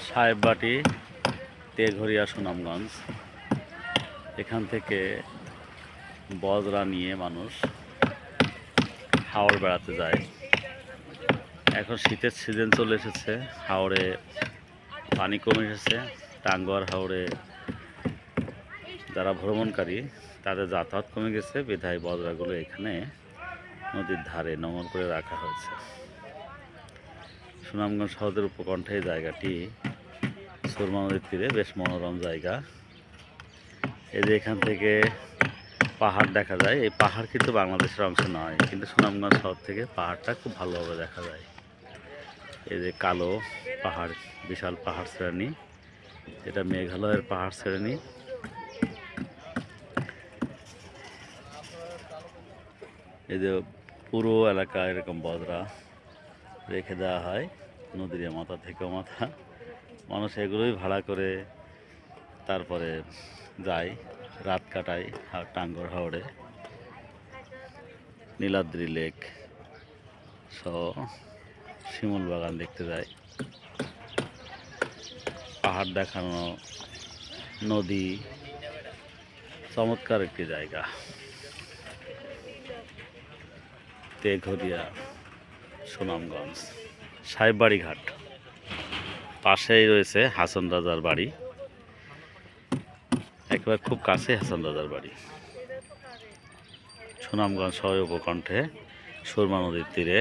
সাহেববাটি, তেঘরিয়া, সুনামগঞ্জ। এখান থেকে বজরা নিয়ে মানুষ হাওড় বেড়াতে যায়। এখন শীতের সিজন চলে এসেছে, হাওড়ে পানি কমে এসেছে। টাঙ্গুয়ার হাওড়ে যারা ভ্রমণকারী তাদের যাতায়াত কমে গেছে, বিধায় বজরাগুলো এখানে নদীর ধারে নোঙর করে রাখা হয়েছে। সুনামগঞ্জ শহরের উপকণ্ঠে এই জায়গাটি সুরমা নদীর তীরে বেশ মনোরম জায়গা। এই যে এখান থেকে পাহাড় দেখা যায়। এই পাহাড় কিন্তু বাংলাদেশের অংশ নয়, কিন্তু সুনামগঞ্জ শহর থেকে পাহাড়টা খুব ভালোভাবে দেখা যায়। এই যে কালো পাহাড়, বিশাল পাহাড় শ্রেণী, এটা মেঘালয়ের পাহাড় শ্রেণী। এই যে পুরো এলাকা এরকম বজরা রেখে দেওয়া হয়, নদীর মাথা থেকে মাথা। মানুষ এগুলোই ভাড়া করে তারপরে যায়, রাত কাটায় টাঙ্গুয়ার হাওড়ে। নীলাদ্রি লেক সহ শিমুল বাগান দেখতে যায়, পাহাড় দেখানো, নদী, চমৎকার একটি জায়গা। তেঘরিয়া, সুনামগঞ্জ। সাহেববাড়ি ঘাট পাশেই রয়েছে হাসন রাজার বাড়ি, একেবারে খুব কাছে হাসন রাজার বাড়ি। সুনামগঞ্জ শহরের উপকণ্ঠে সুরমা নদীর তীরে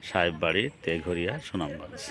সাহেববাড়ি, তেঘরিয়া, সুনামগঞ্জ।